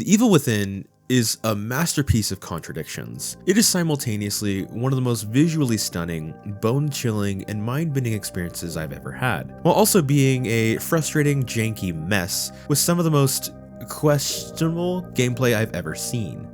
The Evil Within is a masterpiece of contradictions. It is simultaneously one of the most visually stunning, bone-chilling, and mind-bending experiences I've ever had, while also being a frustrating, janky mess with some of the most questionable gameplay I've ever seen.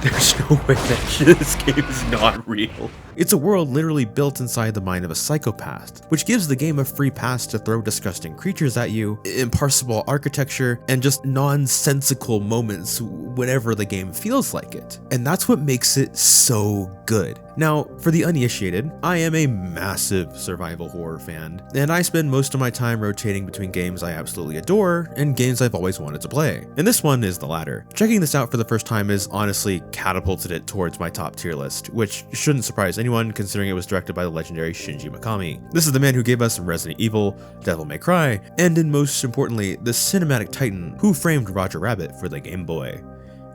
There's no way that this game is not real. It's a world literally built inside the mind of a psychopath, which gives the game a free pass to throw disgusting creatures at you, impossible architecture, and just nonsensical moments whenever the game feels like it. And that's what makes it so good. Now, for the uninitiated, I am a massive survival horror fan, and I spend most of my time rotating between games I absolutely adore and games I've always wanted to play. And this one is the latter. Checking this out for the first time has honestly catapulted it towards my top tier list, which shouldn't surprise anyone considering it was directed by the legendary Shinji Mikami. This is the man who gave us Resident Evil, Devil May Cry, and most importantly, the cinematic titan who framed Roger Rabbit for the Game Boy.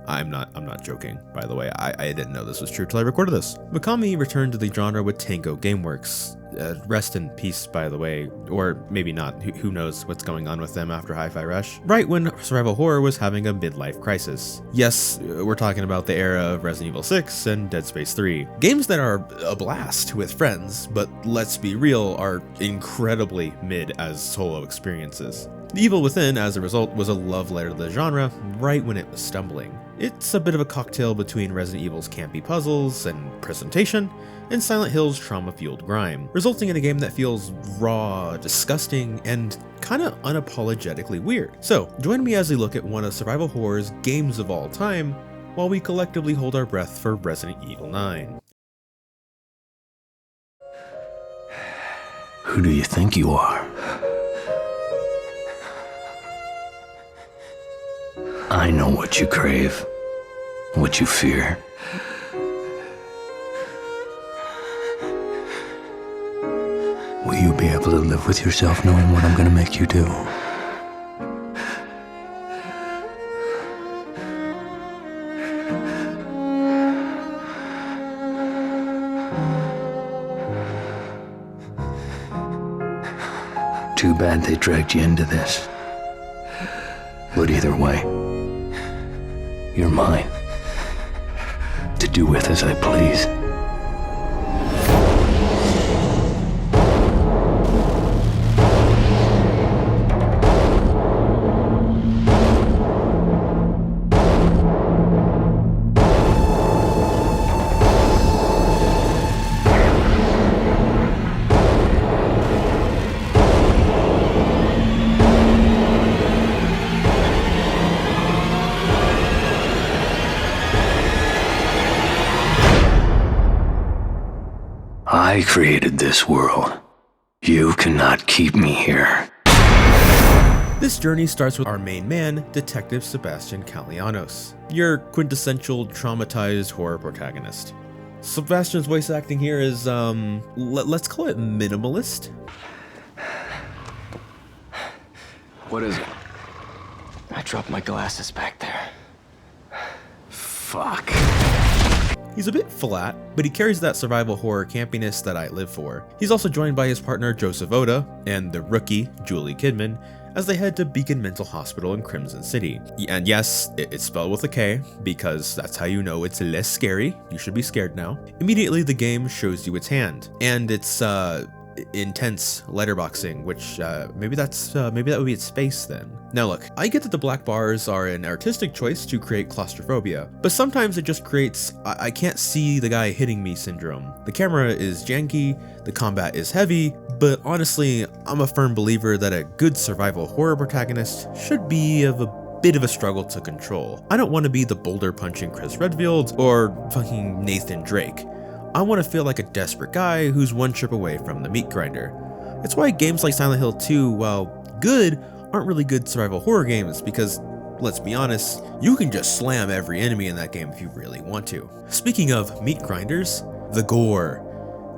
I'm not joking, by the way. I didn't know this was true till I recorded this. Mikami returned to the genre with Tango Gameworks. Rest in peace, by the way, or maybe not. Who knows what's going on with them after Hi-Fi Rush? Right when survival horror was having a midlife crisis. Yes, we're talking about the era of Resident Evil 6 and Dead Space 3. Games that are a blast with friends, but let's be real, are incredibly mid as solo experiences. The Evil Within, as a result, was a love letter to the genre right when it was stumbling. It's a bit of a cocktail between Resident Evil's campy puzzles and presentation, and Silent Hill's trauma-fueled grime, resulting in a game that feels raw, disgusting, and kinda unapologetically weird. So, join me as we look at one of survival horror's games of all time, while we collectively hold our breath for Resident Evil 9. Who do you think you are? I know what you crave, what you fear. Will you be able to live with yourself knowing what I'm gonna make you do? Too bad they dragged you into this. But either way, you're mine, to do with as I please. I created this world. You cannot keep me here. This journey starts with our main man, Detective Sebastian Castellanos, your quintessential traumatized horror protagonist. Sebastian's voice acting here is, let's call it minimalist. What is it? I dropped my glasses back there. Fuck. He's a bit flat, but he carries that survival horror campiness that I live for. He's also joined by his partner Joseph Oda and the rookie Julie Kidman as they head to Beacon Mental Hospital in Crimson City. And yes, it's spelled with a K, because that's how you know it's less scary. You should be scared now. Immediately the game shows you its hand, and it's intense letterboxing, which maybe that would be its face then. Now look, I get that the black bars are an artistic choice to create claustrophobia, but sometimes it just creates I can't see the guy hitting me syndrome. The camera is janky, the combat is heavy, but honestly, I'm a firm believer that a good survival horror protagonist should be of a bit of a struggle to control. I don't want to be the boulder punching Chris Redfield or fucking Nathan Drake. I want to feel like a desperate guy who's one trip away from the meat grinder. That's why games like Silent Hill 2, while good, aren't really good survival horror games because, let's be honest, you can just slam every enemy in that game if you really want to. Speaking of meat grinders, the gore.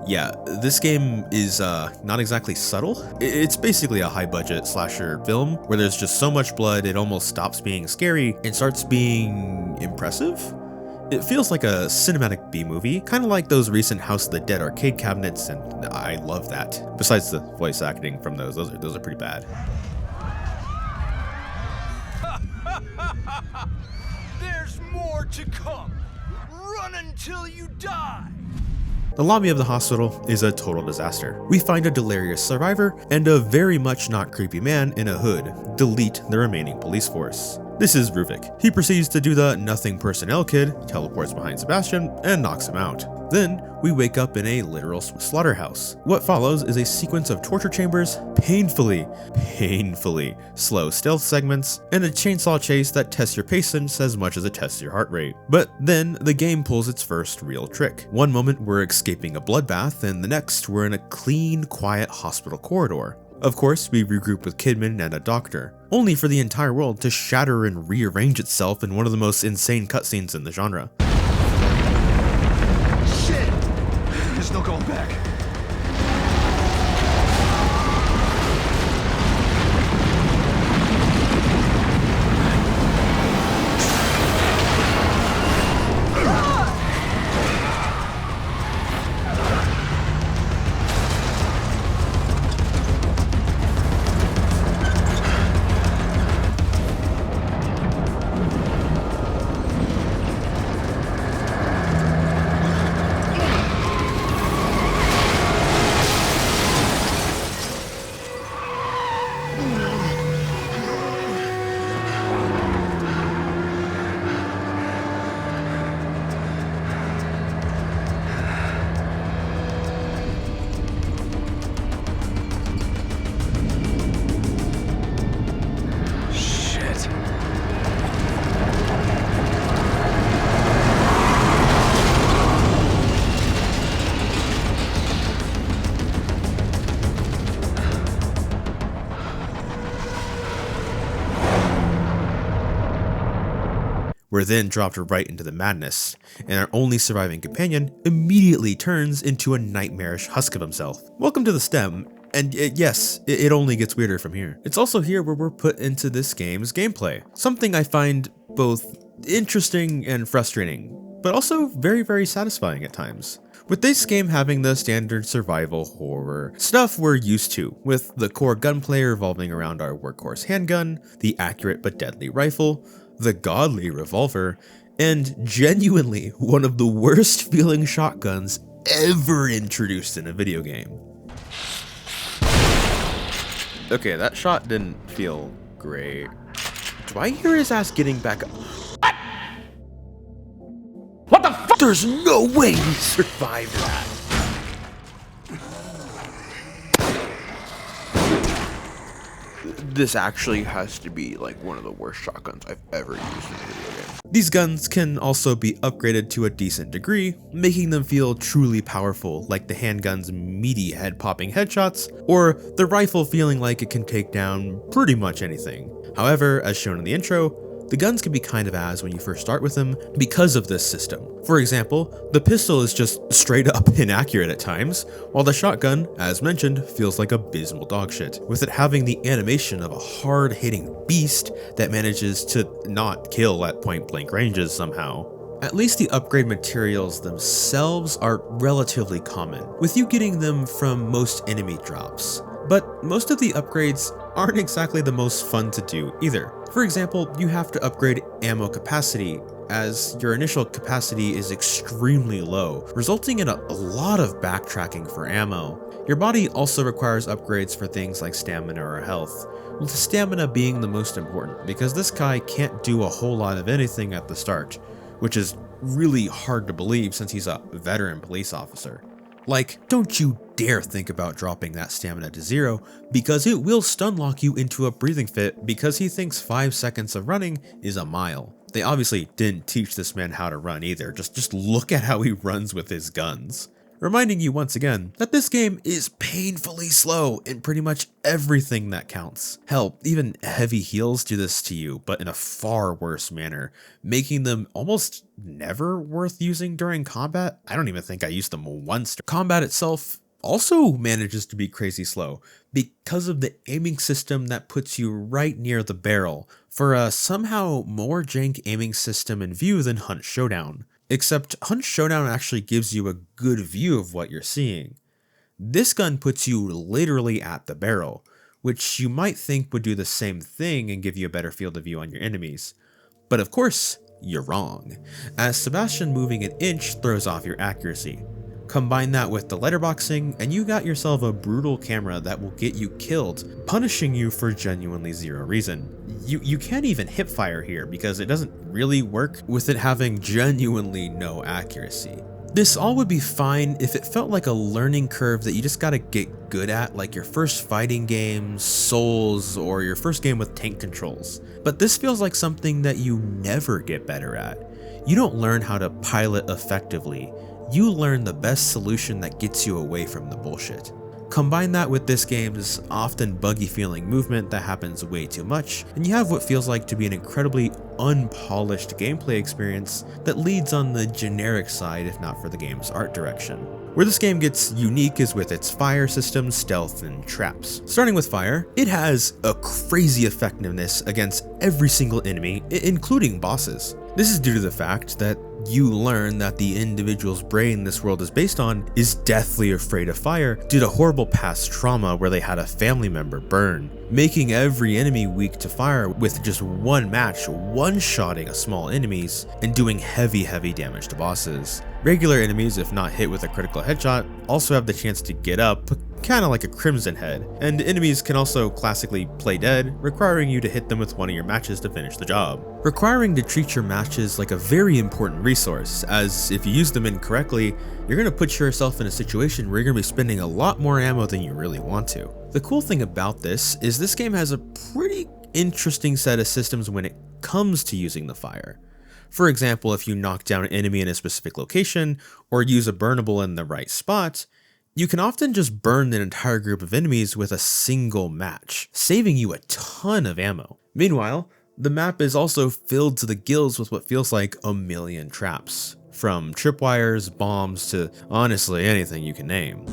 Yeah, this game is not exactly subtle. It's basically a high-budget slasher film where there's just so much blood it almost stops being scary and starts being impressive. It feels like a cinematic B-movie, kind of like those recent House of the Dead arcade cabinets, and I love that. Besides the voice acting from those are pretty bad. to come. Run until you die. The lobby of the hospital is a total disaster. We find a delirious survivor and a very much not creepy man in a hood delete the remaining police force. This is Ruvik. He proceeds to do the nothing personnel kid, teleports behind Sebastian, and knocks him out. Then, we wake up in a literal slaughterhouse. What follows is a sequence of torture chambers, painfully slow stealth segments, and a chainsaw chase that tests your patience as much as it tests your heart rate. But then, the game pulls its first real trick. One moment we're escaping a bloodbath, and the next we're in a clean, quiet hospital corridor. Of course, we regroup with Kidman and a doctor, only for the entire world to shatter and rearrange itself in one of the most insane cutscenes in the genre. Shit! There's no going back. We're then dropped right into the madness, and our only surviving companion immediately turns into a nightmarish husk of himself. Welcome to the STEM, and yes, it only gets weirder from here. It's also here where we're put into this game's gameplay, something I find both interesting and frustrating, but also very satisfying at times. With this game having the standard survival horror stuff we're used to, with the core gunplay revolving around our workhorse handgun, the accurate but deadly rifle, the godly revolver, and genuinely one of the worst feeling shotguns ever introduced in a video game. Okay, that shot didn't feel great. Do I hear his ass getting back up? What the fuck? There's no way he survived that. This actually has to be like one of the worst shotguns I've ever used in a video game. These guns can also be upgraded to a decent degree, making them feel truly powerful, like the handgun's meaty head-popping headshots, or the rifle feeling like it can take down pretty much anything. However, as shown in the intro, the guns can be kind of ass when you first start with them because of this system. For example, the pistol is just straight up inaccurate at times, while the shotgun, as mentioned, feels like abysmal dogshit, with it having the animation of a hard-hitting beast that manages to not kill at point-blank ranges somehow. At least the upgrade materials themselves are relatively common, with you getting them from most enemy drops. But most of the upgrades aren't exactly the most fun to do either. For example, you have to upgrade ammo capacity, as your initial capacity is extremely low, resulting in a lot of backtracking for ammo. Your body also requires upgrades for things like stamina or health, with stamina being the most important, because this guy can't do a whole lot of anything at the start, which is really hard to believe since he's a veteran police officer. Like, don't you dare think about dropping that stamina to 0, because it will stun lock you into a breathing fit because he thinks 5 seconds of running is a mile. They obviously didn't teach this man how to run either, just look at how he runs with his guns. Reminding you once again that this game is painfully slow in pretty much everything that counts. Hell, even heavy heals do this to you, but in a far worse manner, making them almost never worth using during combat. I don't even think I used them once. Combat itself also manages to be crazy slow because of the aiming system that puts you right near the barrel for a somehow more jank aiming system in view than Hunt Showdown. Except Hunt Showdown actually gives you a good view of what you're seeing. This gun puts you literally at the barrel, which you might think would do the same thing and give you a better field of view on your enemies. But of course, you're wrong, as Sebastian moving an inch throws off your accuracy. Combine that with the letterboxing, and you got yourself a brutal camera that will get you killed, punishing you for genuinely zero reason. You can't even hip fire here because it doesn't really work with it having genuinely no accuracy. This all would be fine if it felt like a learning curve that you just gotta get good at, like your first fighting game, Souls, or your first game with tank controls. But this feels like something that you never get better at. You don't learn how to pilot effectively. You learn the best solution that gets you away from the bullshit. Combine that with this game's often buggy feeling movement that happens way too much, and you have what feels like to be an incredibly unpolished gameplay experience that leads on the generic side if not for the game's art direction. Where this game gets unique is with its fire system, stealth, and traps. Starting with fire, it has a crazy effectiveness against every single enemy, including bosses. This is due to the fact that you learn that the individual's brain this world is based on is deathly afraid of fire due to horrible past trauma where they had a family member burn, making every enemy weak to fire with just one match, one-shotting small enemies and doing heavy damage to bosses. Regular enemies, if not hit with a critical headshot, also have the chance to get up, kinda like a Crimson Head, and enemies can also classically play dead, requiring you to hit them with one of your matches to finish the job. Requiring to treat your matches like a very important resource, as if you use them incorrectly, you're gonna put yourself in a situation where you're gonna be spending a lot more ammo than you really want to. The cool thing about this is this game has a pretty interesting set of systems when it comes to using the fire. For example, if you knock down an enemy in a specific location, or use a burnable in the right spot, you can often just burn an entire group of enemies with a single match, saving you a ton of ammo. Meanwhile, the map is also filled to the gills with what feels like a million traps, from tripwires, bombs, to honestly anything you can name.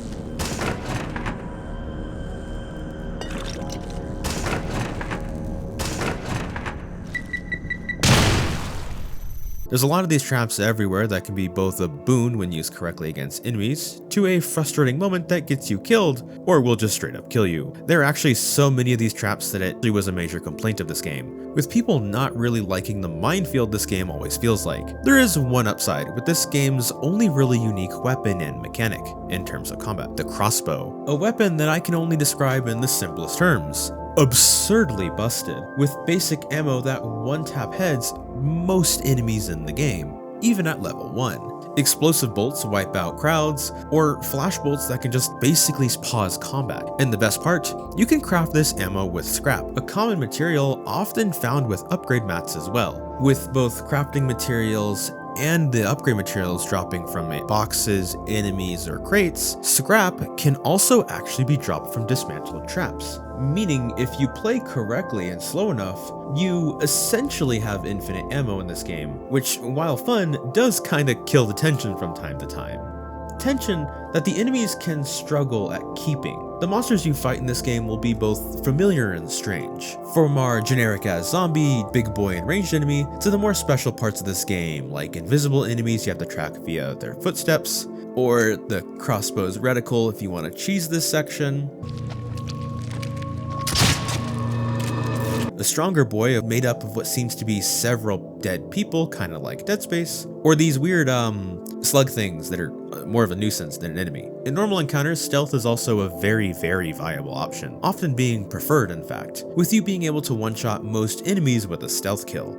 There's a lot of these traps everywhere that can be both a boon when used correctly against enemies, to a frustrating moment that gets you killed, or will just straight up kill you. There are actually so many of these traps that it was a major complaint of this game, with people not really liking the minefield this game always feels like. There is one upside with this game's only really unique weapon and mechanic in terms of combat, the crossbow, a weapon that I can only describe in the simplest terms. Absurdly busted, with basic ammo that one-tap heads most enemies in the game, even at level 1. Explosive bolts wipe out crowds, or flash bolts that can just basically pause combat. And the best part, you can craft this ammo with scrap, a common material often found with upgrade mats as well. With both crafting materials and the upgrade materials dropping from boxes, enemies, or crates, scrap can also actually be dropped from dismantled traps. Meaning, if you play correctly and slow enough, you essentially have infinite ammo in this game, which, while fun, does kinda kill the tension from time to time. Tension that the enemies can struggle at keeping. The monsters you fight in this game will be both familiar and strange. From our generic as zombie, big boy, and ranged enemy, to the more special parts of this game, like invisible enemies you have to track via their footsteps, or the crossbow's reticle if you want to cheese this section. A stronger boy made up of what seems to be several dead people, kind of like Dead Space, or these weird slug things that are more of a nuisance than an enemy. In normal encounters, stealth is also a very viable option, often being preferred in fact, with you being able to one-shot most enemies with a stealth kill.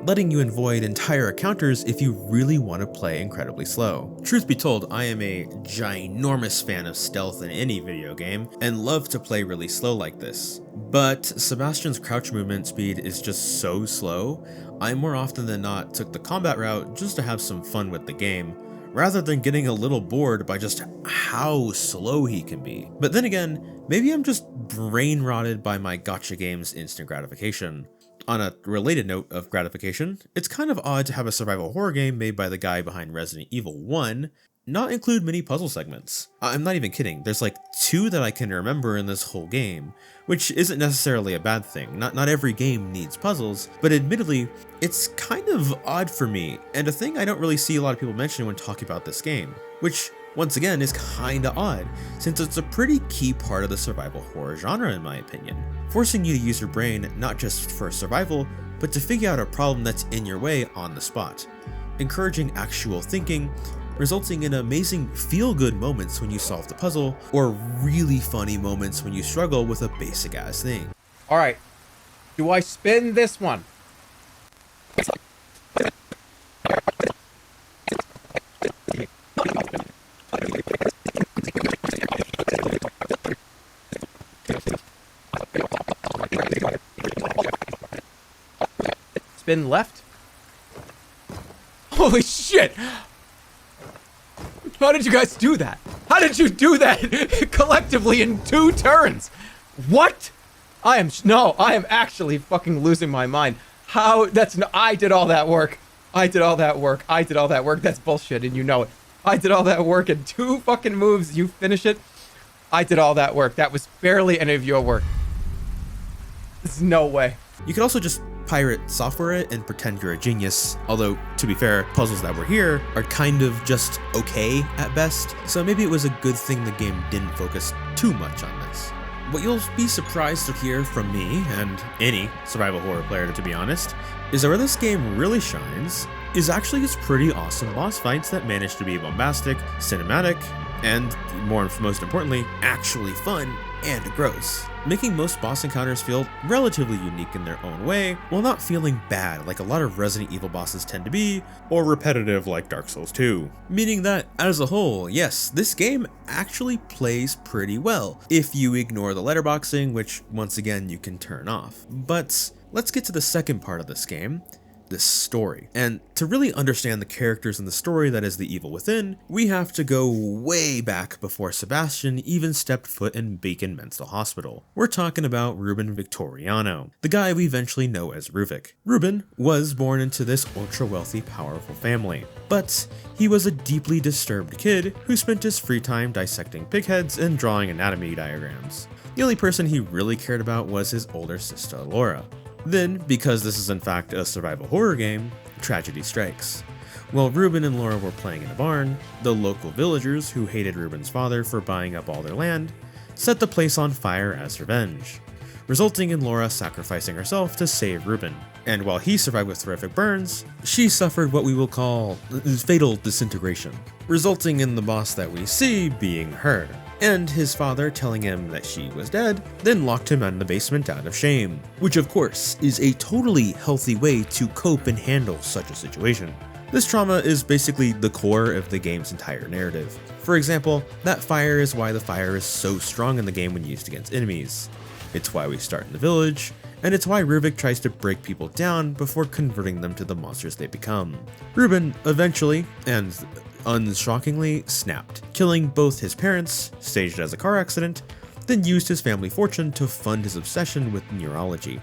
Letting you avoid entire encounters if you really want to play incredibly slow. Truth be told, I am a ginormous fan of stealth in any video game, and love to play really slow like this. But Sebastian's crouch movement speed is just so slow, I more often than not took the combat route just to have some fun with the game, rather than getting a little bored by just how slow he can be. But then again, maybe I'm just brain rotted by my gacha games instant gratification. On a related note of gratification, it's kind of odd to have a survival horror game made by the guy behind Resident Evil 1 not include many puzzle segments. I'm not even kidding, there's like 2 that I can remember in this whole game, which isn't necessarily a bad thing. Not every game needs puzzles, but admittedly, it's kind of odd for me, and a thing I don't really see a lot of people mention when talking about this game, which once again, is kinda odd, since it's a pretty key part of the survival horror genre in my opinion, forcing you to use your brain not just for survival, but to figure out a problem that's in your way on the spot, encouraging actual thinking, resulting in amazing feel-good moments when you solve the puzzle, or really funny moments when you struggle with a basic-ass thing. Alright, do I spin this one? Spin left? Holy shit! How did you guys do that? How did you do that collectively in 2 turns? What? I am actually fucking losing my mind. How? I did all that work. I did all that work. That's bullshit and you know it. I did all that work in 2 fucking moves. You finish it. I did all that work. That was barely any of your work. There's no way. You could also just pirate software it and pretend you're a genius, although, to be fair, puzzles that were here are kind of just okay at best, so maybe it was a good thing the game didn't focus too much on this. What you'll be surprised to hear from me, and any survival horror player to be honest, is that where this game really shines is actually its pretty awesome boss fights that manage to be bombastic, cinematic, and most importantly, actually fun and gross, making most boss encounters feel relatively unique in their own way, while not feeling bad like a lot of Resident Evil bosses tend to be, or repetitive like Dark Souls 2. Meaning that, as a whole, yes, this game actually plays pretty well, if you ignore the letterboxing, which once again you can turn off. But let's get to the second part of this game, this story. And to really understand the characters in the story that is the evil within, we have to go way back before Sebastian even stepped foot in Beacon Mental Hospital. We're talking about Ruben Victoriano, the guy we eventually know as Ruvik. Ruben was born into this ultra-wealthy, powerful family, but he was a deeply disturbed kid who spent his free time dissecting pig heads and drawing anatomy diagrams. The only person he really cared about was his older sister Laura. Then, because this is in fact a survival horror game, tragedy strikes. While Ruben and Laura were playing in a barn, the local villagers, who hated Ruben's father for buying up all their land, set the place on fire as revenge, resulting in Laura sacrificing herself to save Ruben. And while he survived with horrific burns, she suffered what we will call fatal disintegration, resulting in the boss that we see being her, and his father telling him that she was dead, then locked him in the basement out of shame, which of course is a totally healthy way to cope and handle such a situation. This trauma is basically the core of the game's entire narrative. For example, that fire is why the fire is so strong in the game when used against enemies. It's why we start in the village, and it's why Ruvik tries to break people down before converting them to the monsters they become. Ruben eventually, and unshockingly, snapped, killing both his parents, staged as a car accident, then used his family fortune to fund his obsession with neurology,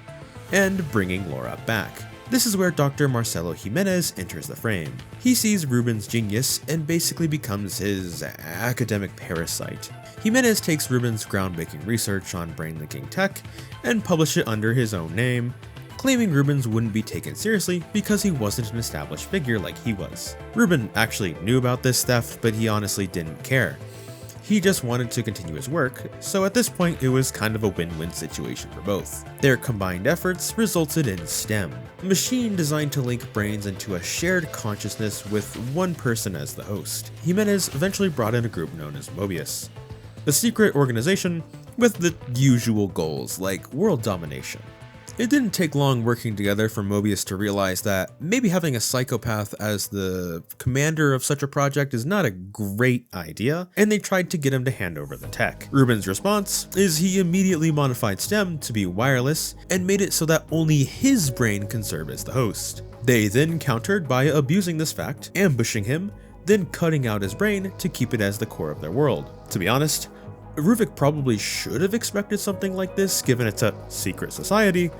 and bringing Laura back. This is where Dr. Marcelo Jimenez enters the frame. He sees Ruben's genius and basically becomes his academic parasite. Jimenez takes Ruben's groundbreaking research on brain-linking tech and publishes it under his own name, claiming Ruben's wouldn't be taken seriously because he wasn't an established figure like he was. Ruben actually knew about this theft, but he honestly didn't care. He just wanted to continue his work, so at this point it was kind of a win-win situation for both. Their combined efforts resulted in STEM, a machine designed to link brains into a shared consciousness with one person as the host. Jimenez eventually brought in a group known as Mobius, a secret organization with the usual goals like world domination. It didn't take long working together for Mobius to realize that maybe having a psychopath as the commander of such a project is not a great idea, and they tried to get him to hand over the tech. Ruben's response is he immediately modified STEM to be wireless and made it so that only his brain can serve as the host. They then countered by abusing this fact, ambushing him, then cutting out his brain to keep it as the core of their world. To be honest, Ruvik probably should have expected something like this given it's a secret society,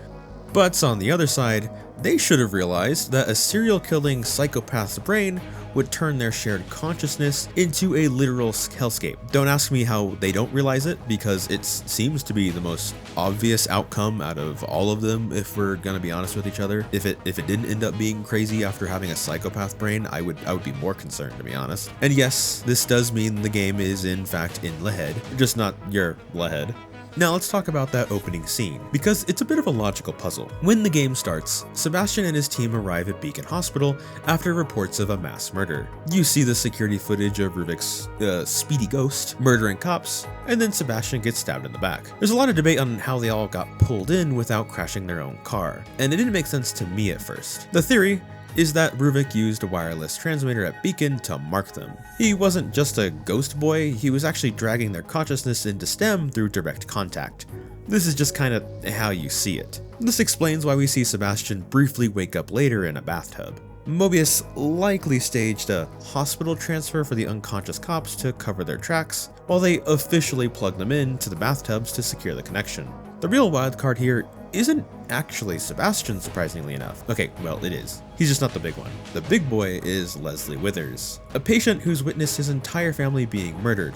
but on the other side, they should have realized that a serial killing psychopath's brain would turn their shared consciousness into a literal hellscape. Don't ask me how they don't realize it, because it seems to be the most obvious outcome out of all of them, if we're gonna be honest with each other. If it didn't end up being crazy after having a psychopath brain, I would be more concerned, to be honest. And yes, this does mean the game is in fact in Lahead, just not your Lahead. Now let's talk about that opening scene, because it's a bit of a logical puzzle. When the game starts, Sebastian and his team arrive at Beacon Hospital after reports of a mass murder. You see the security footage of Ruvik's speedy ghost murdering cops, and then Sebastian gets stabbed in the back. There's a lot of debate on how they all got pulled in without crashing their own car, and it didn't make sense to me at first. The theory is that Ruvik used a wireless transmitter at Beacon to mark them. He wasn't just a ghost boy, he was actually dragging their consciousness into STEM through direct contact. This is just kinda how you see it. This explains why we see Sebastian briefly wake up later in a bathtub. Mobius likely staged a hospital transfer for the unconscious cops to cover their tracks, while they officially plugged them into the bathtubs to secure the connection. The real wildcard here isn't actually Sebastian, surprisingly enough. Okay, well, it is. He's just not the big one. The big boy is Leslie Withers, a patient who's witnessed his entire family being murdered,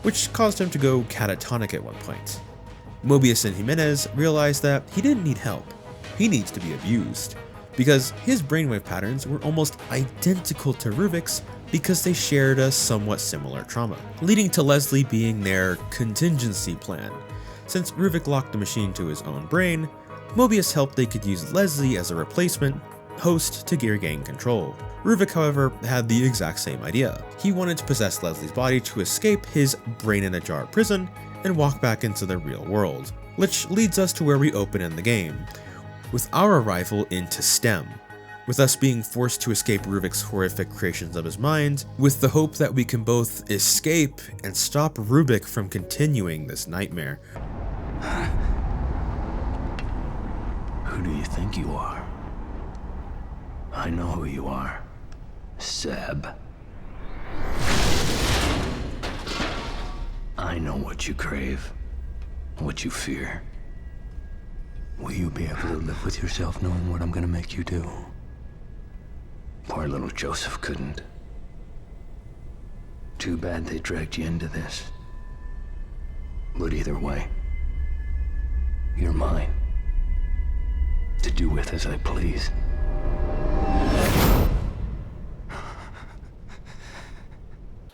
which caused him to go catatonic at one point. Mobius and Jimenez realized that he didn't need help. He needs to be abused, because his brainwave patterns were almost identical to Ruvik's because they shared a somewhat similar trauma, leading to Leslie being their contingency plan. Since Ruvik locked the machine to his own brain, Mobius hoped they could use Leslie as a replacement host to gain control. Ruvik, however, had the exact same idea. He wanted to possess Leslie's body to escape his brain-in-a-jar prison and walk back into the real world, which leads us to where we open in the game, with our arrival into STEM, with us being forced to escape Ruvik's horrific creations of his mind, with the hope that we can both escape and stop Ruvik from continuing this nightmare. Who do you think you are? I know who you are. Seb. I know what you crave, what you fear. Will you be able to live with yourself knowing what I'm gonna make you do? Poor little Joseph couldn't. Too bad they dragged you into this. But either way, you're mine. To do with as I please.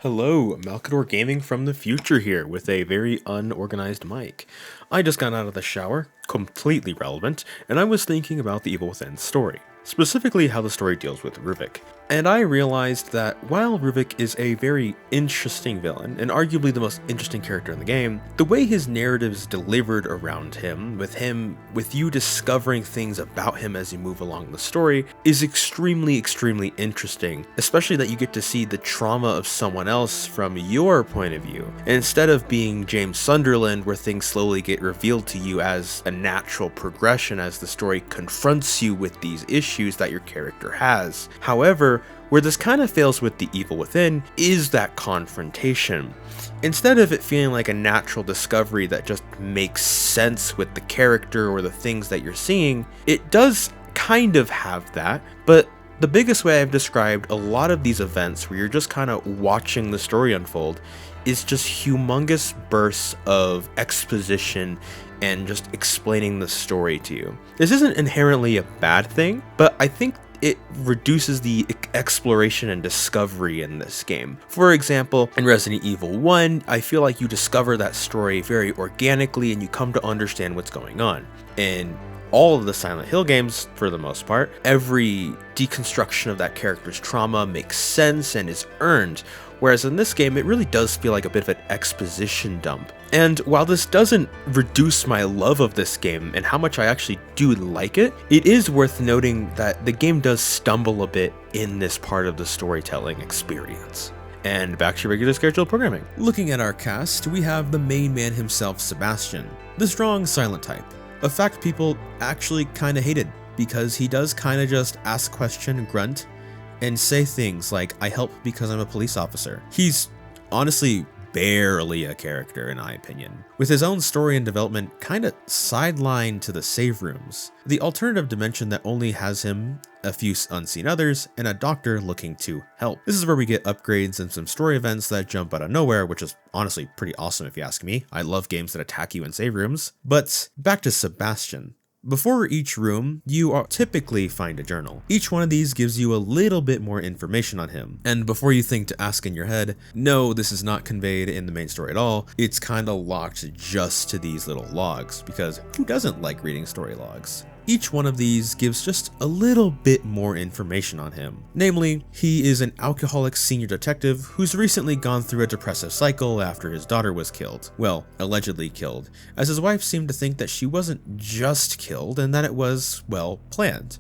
Hello, Malkador Gaming from the future here with a very unorganized mic. I just got out of the shower, completely relevant, and I was thinking about the Evil Within story, specifically how the story deals with Ruvik. And I realized that while Ruvik is a very interesting villain, and arguably the most interesting character in the game, the way his narrative is delivered around him, with you discovering things about him as you move along the story, is extremely interesting, especially that you get to see the trauma of someone else from your point of view. And instead of being James Sunderland, where things slowly get revealed to you as a natural progression as the story confronts you with these issues that your character has. However, where this kind of fails with The Evil Within is that confrontation. Instead of it feeling like a natural discovery that just makes sense with the character or the things that you're seeing, it does kind of have that, but the biggest way I've described a lot of these events where you're just kind of watching the story unfold is just humongous bursts of exposition and just explaining the story to you. This isn't inherently a bad thing, but I think it reduces the exploration and discovery in this game. For example, in Resident Evil 1, I feel like you discover that story very organically and you come to understand what's going on. In all of the Silent Hill games, for the most part, every deconstruction of that character's trauma makes sense and is earned, whereas in this game, it really does feel like a bit of an exposition dump. And while this doesn't reduce my love of this game and how much I actually do like it, it is worth noting that the game does stumble a bit in this part of the storytelling experience. And back to regular scheduled programming. Looking at our cast, we have the main man himself, Sebastian, the strong silent type, a fact people actually kinda hated, because he does kinda just ask question, grunt, and say things like, "I help because I'm a police officer." He's honestly barely a character in my opinion, with his own story and development kinda sidelined to the save rooms, the alternative dimension that only has him, a few unseen others, and a doctor looking to help. This is where we get upgrades and some story events that jump out of nowhere, which is honestly pretty awesome if you ask me. I love games that attack you in save rooms. But back to Sebastian. Before each room, you typically find a journal. Each one of these gives you a little bit more information on him. And before you think to ask in your head, no, this is not conveyed in the main story at all, it's kinda locked just to these little logs, because who doesn't like reading story logs? Each one of these gives just a little bit more information on him. Namely, he is an alcoholic senior detective who's recently gone through a depressive cycle after his daughter was killed. Well, allegedly killed, as his wife seemed to think that she wasn't just killed and that it was, well, planned,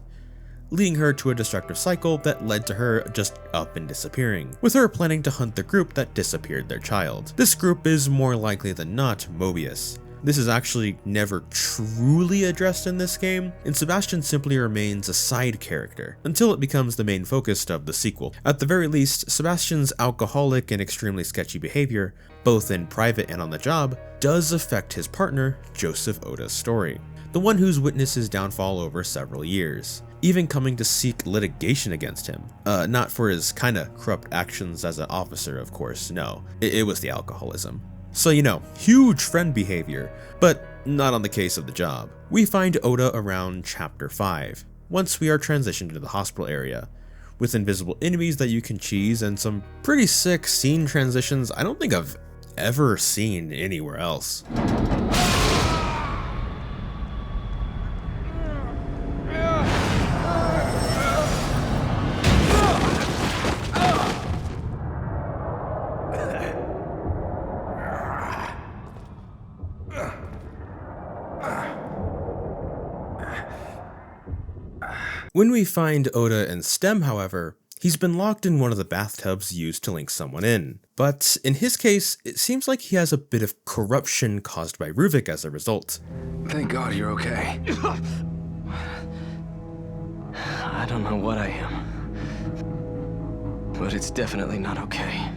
leading her to a destructive cycle that led to her just up and disappearing, with her planning to hunt the group that disappeared their child. This group is more likely than not Mobius. This is actually never truly addressed in this game, and Sebastian simply remains a side character, until it becomes the main focus of the sequel. At the very least, Sebastian's alcoholic and extremely sketchy behavior, both in private and on the job, does affect his partner, Joseph Oda's story, the one who's witnessed his downfall over several years, even coming to seek litigation against him. Not for his kinda corrupt actions as an officer, of course, no. It was the alcoholism. So huge friend behavior, but not on the case of the job. We find Oda around chapter 5, once we are transitioned to the hospital area, with invisible enemies that you can cheese and some pretty sick scene transitions I don't think I've ever seen anywhere else. When we find Oda in STEM, however, he's been locked in one of the bathtubs used to link someone in. But in his case, it seems like he has a bit of corruption caused by Ruvik as a result. Thank God you're okay. I don't know what I am, but it's definitely not okay.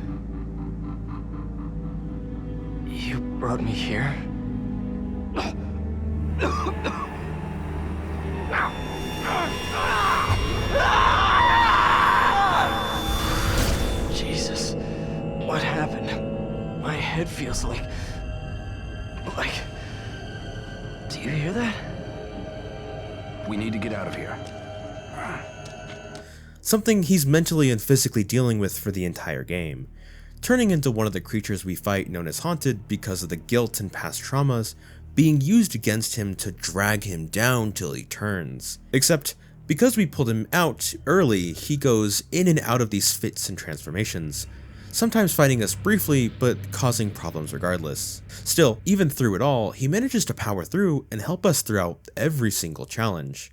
You brought me here? Jesus, what happened? My head feels like... Do you hear that? We need to get out of here. Something he's mentally and physically dealing with for the entire game, turning into one of the creatures we fight known as Haunted because of the guilt and past traumas being used against him to drag him down till he turns. Except, because we pulled him out early, he goes in and out of these fits and transformations, sometimes fighting us briefly, but causing problems regardless. Still, even through it all, he manages to power through and help us throughout every single challenge.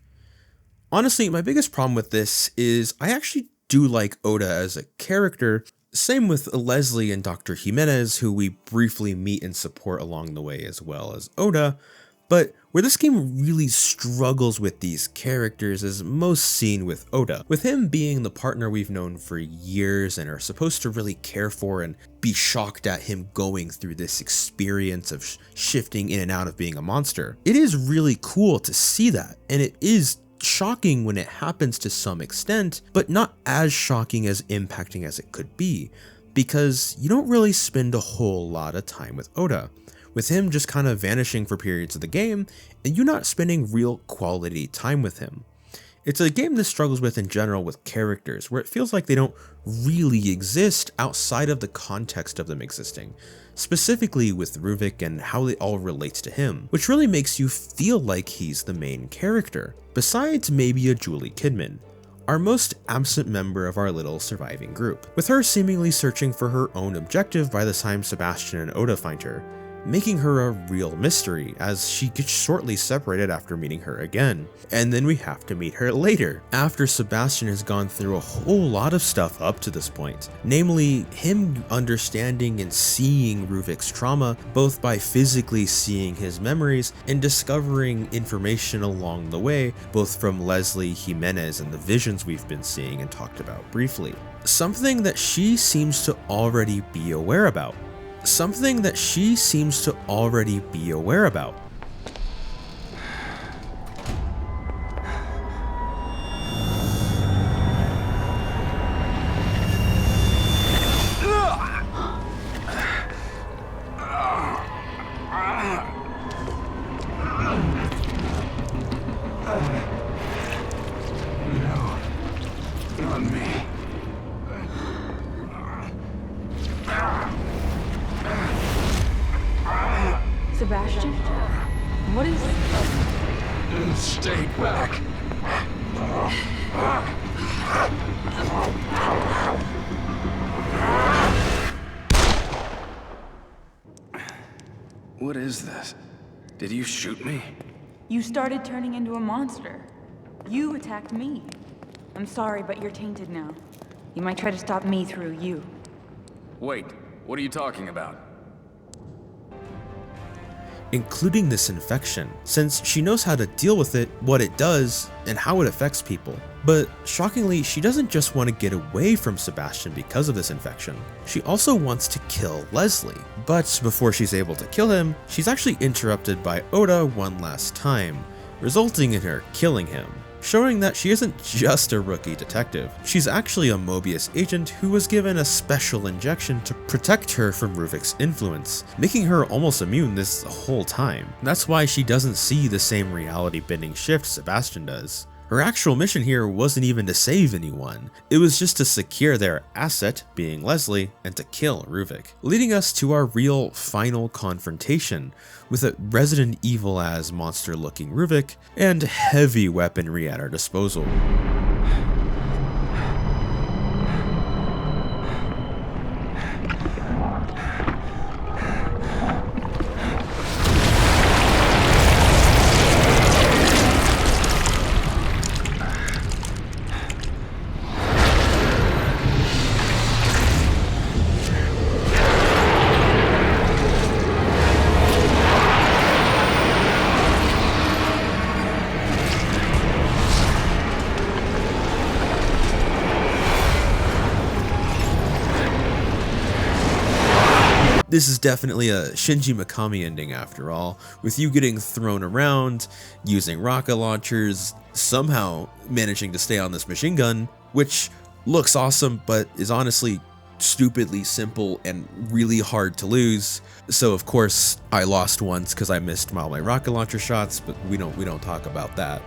Honestly, my biggest problem with this is I actually do like Oda as a character. Same with Leslie and Dr. Jimenez, who we briefly meet and support along the way as well as Oda, but where this game really struggles with these characters is most seen with Oda, with him being the partner we've known for years and are supposed to really care for and be shocked at him going through this experience of shifting in and out of being a monster. It is really cool to see that, and it is shocking when it happens to some extent, but not as shocking as impacting as it could be, because you don't really spend a whole lot of time with Oda, with him just kind of vanishing for periods of the game, and you not spending real quality time with him. It's a game that struggles with in general with characters, where it feels like they don't really exist outside of the context of them existing, specifically with Ruvik and how it all relates to him, which really makes you feel like he's the main character, besides maybe a Julie Kidman, our most absent member of our little surviving group, with her seemingly searching for her own objective by the time Sebastian and Oda find her, making her a real mystery as she gets shortly separated after meeting her again. And then we have to meet her later, after Sebastian has gone through a whole lot of stuff up to this point, namely him understanding and seeing Ruvik's trauma, both by physically seeing his memories and discovering information along the way, both from Leslie Jimenez and the visions we've been seeing and talked about briefly. Something that she seems to already be aware about. something that she seems to already be aware about. Sebastian? What is... Stay back. What is this? Did you shoot me? You started turning into a monster. You attacked me. I'm sorry, but you're tainted now. You might try to stop me through you. Wait, what are you talking about? Including this infection, since she knows how to deal with it, what it does, and how it affects people. But shockingly, she doesn't just want to get away from Sebastian because of this infection. She also wants to kill Leslie. But before she's able to kill him, she's actually interrupted by Oda one last time, resulting in her killing him, showing that she isn't just a rookie detective. She's actually a Mobius agent who was given a special injection to protect her from Ruvik's influence, making her almost immune this whole time. That's why she doesn't see the same reality-bending shift Sebastian does. Her actual mission here wasn't even to save anyone, it was just to secure their asset, being Leslie, and to kill Ruvik, leading us to our real final confrontation with a Resident Evil-as monster-looking Ruvik and heavy weaponry at our disposal. This is definitely a Shinji Mikami ending after all, with you getting thrown around, using rocket launchers, somehow managing to stay on this machine gun, which looks awesome but is honestly stupidly simple and really hard to lose. So of course I lost once because I missed all my rocket launcher shots, but we don't talk about that.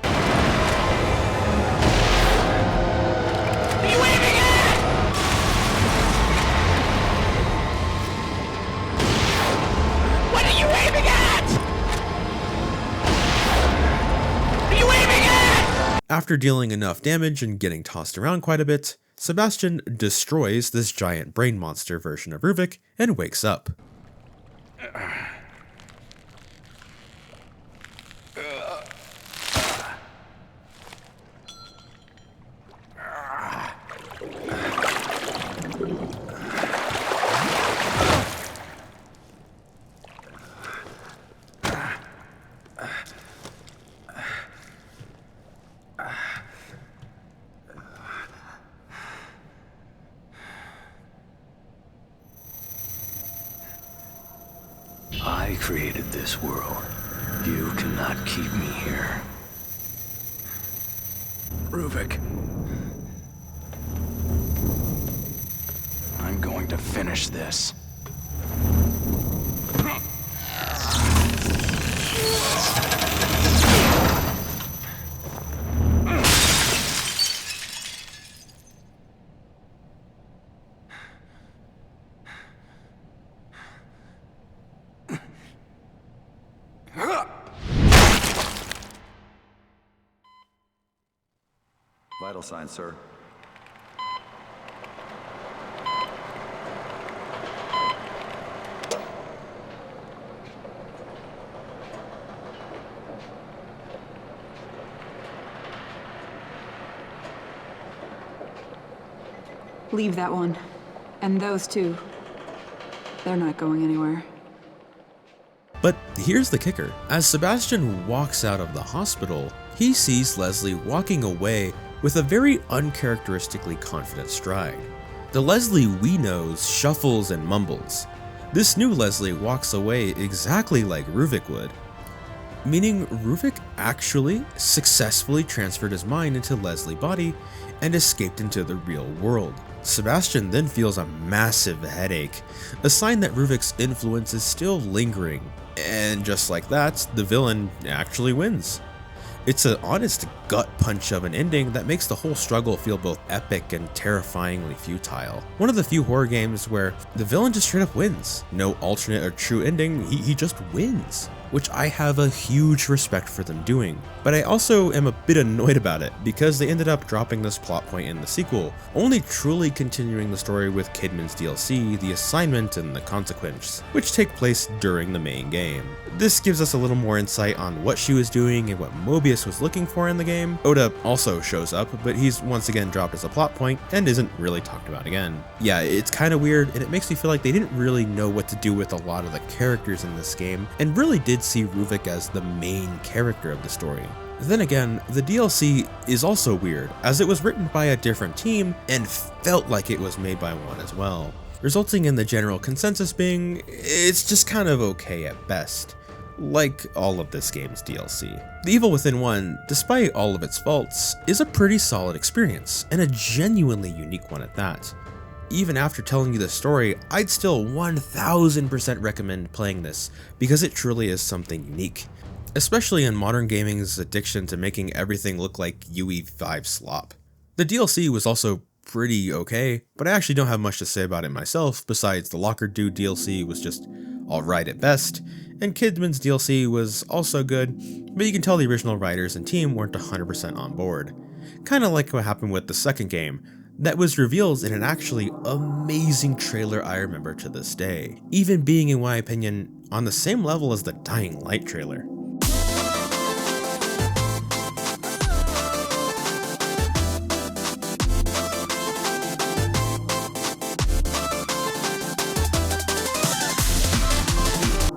After dealing enough damage and getting tossed around quite a bit, Sebastian destroys this giant brain monster version of Ruvik and wakes up. I created this world. You cannot keep me here. Ruvik. I'm going to finish this. Vital signs, sir. Leave that one. And those two. They're not going anywhere. But here's the kicker. As Sebastian walks out of the hospital, he sees Leslie walking away with a very uncharacteristically confident stride. The Leslie we know shuffles and mumbles, This new Leslie walks away exactly like Ruvik would, meaning Ruvik actually successfully transferred his mind into Leslie's body and escaped into the real world. Sebastian then feels a massive headache, a sign that Ruvik's influence is still lingering, and just like that, the villain actually wins. It's an honest gut punch of an ending that makes the whole struggle feel both epic and terrifyingly futile. One of the few horror games where the villain just straight up wins. No alternate or true ending, he just wins, which I have a huge respect for them doing. But I also am a bit annoyed about it, because they ended up dropping this plot point in the sequel, only truly continuing the story with Kidman's DLC, The Assignment and The Consequence, which take place during the main game. This gives us a little more insight on what she was doing and what Mobius was looking for in the game. Oda also shows up, but he's once again dropped as a plot point and isn't really talked about again. Yeah, it's kind of weird, and it makes me feel like they didn't really know what to do with a lot of the characters in this game, and really did see Ruvik as the main character of the story. Then again, the DLC is also weird, as it was written by a different team and felt like it was made by one as well, resulting in the general consensus being, it's just kind of okay at best, like all of this game's DLC. The Evil Within 1, despite all of its faults, is a pretty solid experience, and a genuinely unique one at that. Even after telling you the story, I'd still 1000% recommend playing this, because it truly is something unique, especially in modern gaming's addiction to making everything look like UE5 slop. The DLC was also pretty okay, but I actually don't have much to say about it myself, besides the Locker Dude DLC was just alright at best, and Kidman's DLC was also good, but you can tell the original writers and team weren't 100% on board. Kinda like what happened with the second game, that was revealed in an actually amazing trailer I remember to this day, even being, in my opinion, on the same level as the Dying Light trailer.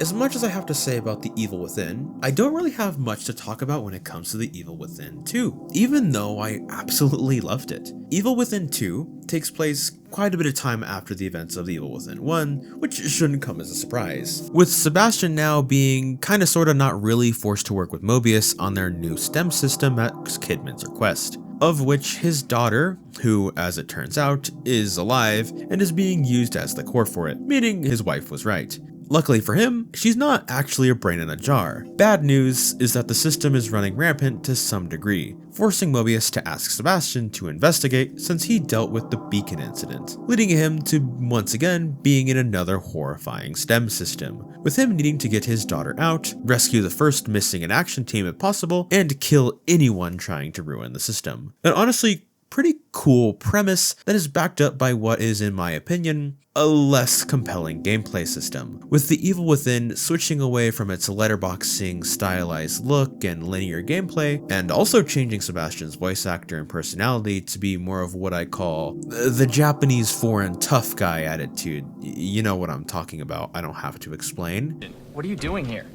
As much as I have to say about The Evil Within, I don't really have much to talk about when it comes to The Evil Within 2, even though I absolutely loved it. Evil Within 2 takes place quite a bit of time after the events of The Evil Within 1, which shouldn't come as a surprise, with Sebastian now being kinda sorta not really forced to work with Mobius on their new STEM system at Kidman's request, of which his daughter, who, as it turns out, is alive and is being used as the core for it, meaning his wife was right. Luckily for him, she's not actually a brain in a jar. Bad news is that the system is running rampant to some degree, forcing Mobius to ask Sebastian to investigate since he dealt with the beacon incident, leading him to once again being in another horrifying STEM system, with him needing to get his daughter out, rescue the first missing in action team if possible, and kill anyone trying to ruin the system. And honestly, pretty cool premise that is backed up by what is, in my opinion, a less compelling gameplay system, with The Evil Within switching away from its letterboxing stylized look and linear gameplay, and also changing Sebastian's voice actor and personality to be more of what I call the Japanese foreign tough guy attitude. You know what I'm talking about, I don't have to explain. What are you doing here?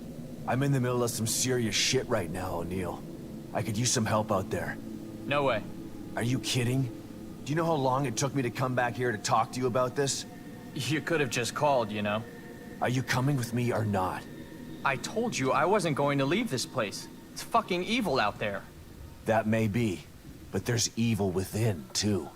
I'm in the middle of some serious shit right now, O'Neill. I could use some help out there. No way. Are you kidding? Do you know how long it took me to come back here to talk to you about this? You could have just called, you know? Are you coming with me or not? I told you I wasn't going to leave this place. It's fucking evil out there. That may be, but there's evil within, too.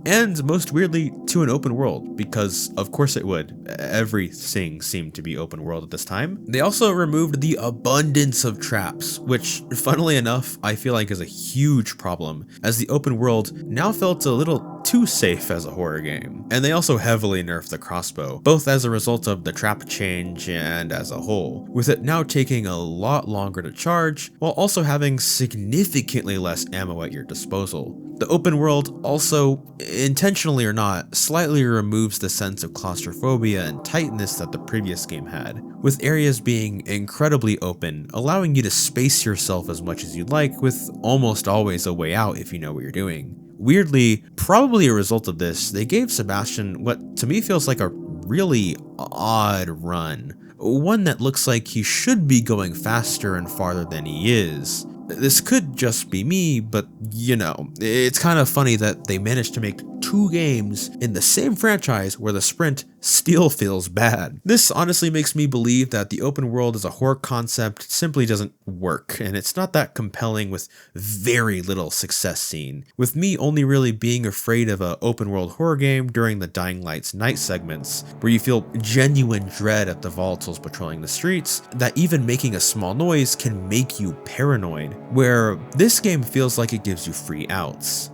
And most weirdly, to an open world, because of course it would. Everything seemed to be open world at this time. They also removed the abundance of traps, which, funnily enough, I feel like is a huge problem, as the open world now felt a little too safe as a horror game. And they also heavily nerfed the crossbow, both as a result of the trap change and as a whole, with it now taking a lot longer to charge, while also having significantly less ammo at your disposal. The open world also, intentionally or not, slightly removes the sense of claustrophobia and tightness that the previous game had, with areas being incredibly open, allowing you to space yourself as much as you'd like, with almost always a way out if you know what you're doing. Weirdly, probably a result of this, they gave Sebastian what to me feels like a really odd run, one that looks like he should be going faster and farther than he is. This could just be me, but you know, it's kind of funny that they managed to make 2 games in the same franchise where the sprint still feels bad. This honestly makes me believe that the open world as a horror concept simply doesn't work, and it's not that compelling with very little success seen, with me only really being afraid of an open world horror game during the Dying Light's night segments, where you feel genuine dread at the volatiles patrolling the streets, that even making a small noise can make you paranoid, where this game feels like it gives you free outs.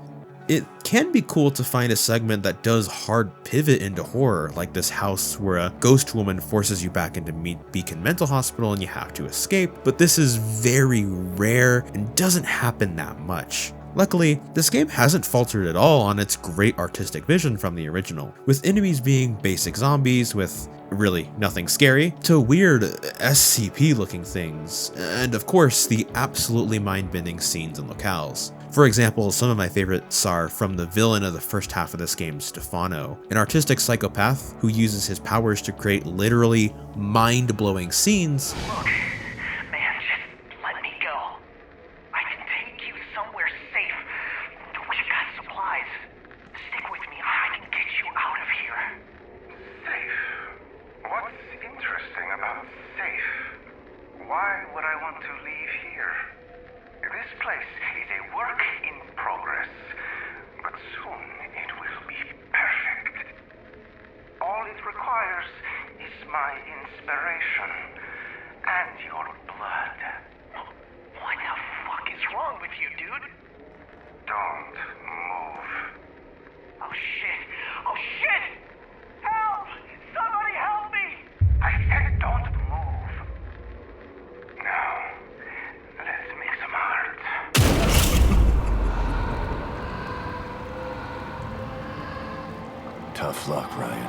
It can be cool to find a segment that does hard pivot into horror, like this house where a ghost woman forces you back into Beacon Mental Hospital and you have to escape, but this is very rare and doesn't happen that much. Luckily, this game hasn't faltered at all on its great artistic vision from the original, with enemies being basic zombies with really nothing scary, to weird SCP looking things, and of course the absolutely mind-bending scenes and locales. For example, some of my favorites are from the villain of the first half of this game, Stefano, an artistic psychopath who uses his powers to create literally mind-blowing scenes. Look, man, just let me go. I can take you somewhere safe. We've got supplies. Stick with me. I can get you out of here. Safe? What's interesting about safe? Why would I want to leave here? This place is a work in progress, but soon it will be perfect. All it requires is my inspiration and your blood. What the fuck is wrong with you, dude? Don't move. Oh shit! Oh shit! Help! Somebody help me! I said don't move. Now, let's make some art. Tough luck, Ryan.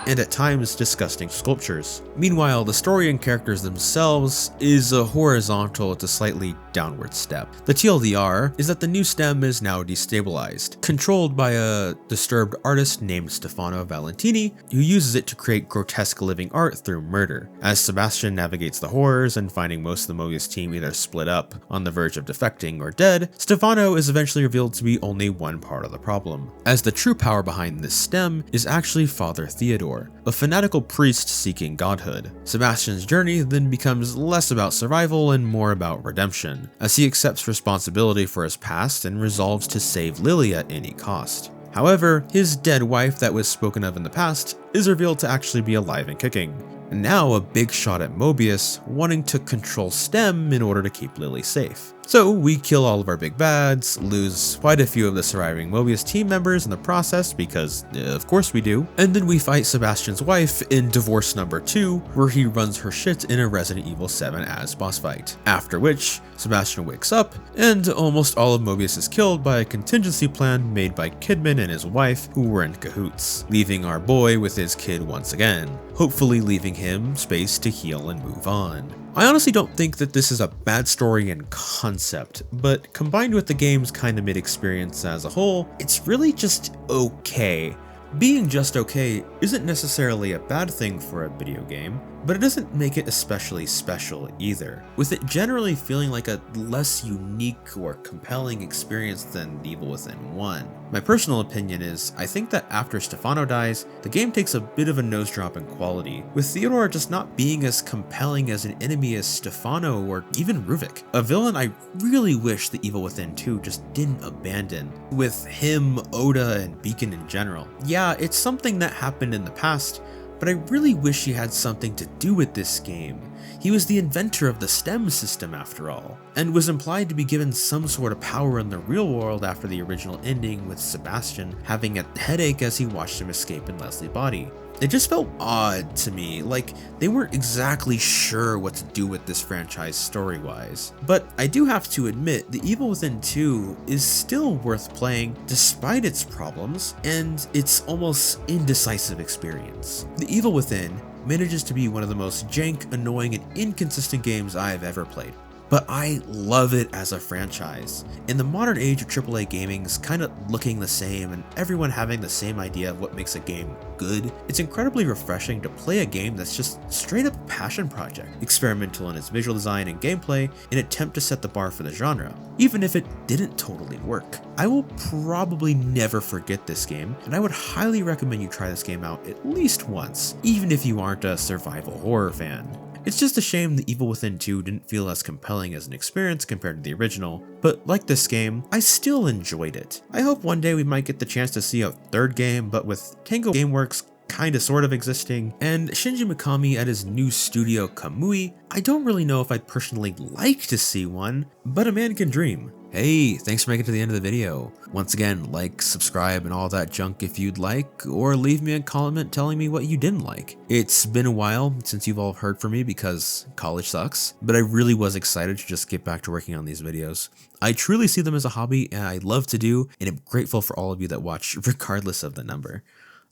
And at times disgusting sculptures. Meanwhile, the story and characters themselves is a horizontal to slightly downward step. The TLDR is that the new stem is now destabilized, controlled by a disturbed artist named Stefano Valentini, who uses it to create grotesque living art through murder. As Sebastian navigates the horrors and finding most of the Mobius team either split up, on the verge of defecting, or dead, Stefano is eventually revealed to be only one part of the problem, as the true power behind this stem is actually Father Theodore, a fanatical priest seeking godhood. Sebastian's journey then becomes less about survival and more about redemption, as he accepts responsibility for his past and resolves to save Lily at any cost. However, his dead wife that was spoken of in the past is revealed to actually be alive and kicking, and now a big shot at Mobius wanting to control STEM in order to keep Lily safe. So we kill all of our big bads, lose quite a few of the surviving Mobius team members in the process because of course we do, and then we fight Sebastian's wife in Divorce Number 2, where he runs her shit in a Resident Evil 7 as boss fight. After which, Sebastian wakes up, and almost all of Mobius is killed by a contingency plan made by Kidman and his wife, who were in cahoots, leaving our boy with his kid once again, hopefully leaving him space to heal and move on. I honestly don't think that this is a bad story in concept, but combined with the game's kind of mid-experience as a whole, it's really just okay. Being just okay isn't necessarily a bad thing for a video game, but it doesn't make it especially special either, with it generally feeling like a less unique or compelling experience than Evil Within 1. My personal opinion is, I think that after Stefano dies, the game takes a bit of a nose drop in quality, with Theodore just not being as compelling as an enemy as Stefano or even Ruvik, a villain I really wish the Evil Within 2 just didn't abandon, with him, Oda, and Beacon in general. Yeah, it's something that happened in the past, but I really wish he had something to do with this game. He was the inventor of the STEM system after all, and was implied to be given some sort of power in the real world after the original ending with Sebastian having a headache as he watched him escape in Leslie's body. It just felt odd to me, like they weren't exactly sure what to do with this franchise story-wise. But I do have to admit, The Evil Within 2 is still worth playing despite its problems and its almost indecisive experience. The Evil Within manages to be one of the most jank, annoying, and inconsistent games I have ever played. but I love it as a franchise. In the modern age of AAA gaming's kind of looking the same and everyone having the same idea of what makes a game good, it's incredibly refreshing to play a game that's just straight up a passion project, experimental in its visual design and gameplay, in an attempt to set the bar for the genre, even if it didn't totally work. I will probably never forget this game, and I would highly recommend you try this game out at least once, even if you aren't a survival horror fan. It's just a shame The Evil Within 2 didn't feel as compelling as an experience compared to the original, but like this game, I still enjoyed it. I hope one day we might get the chance to see a third game, but with Tango Gameworks kinda sort of existing, and Shinji Mikami at his new studio Kamui, I don't really know if I'd personally like to see one, but a man can dream. Hey, thanks for making it to the end of the video. Once again, like, subscribe, and all that junk if you'd like, or leave me a comment telling me what you didn't like. It's been a while since you've all heard from me because college sucks, but I really was excited to just get back to working on these videos. I truly see them as a hobby and I love to do, and I'm grateful for all of you that watch regardless of the number.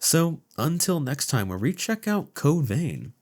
So, until next time where we check out Code Vein.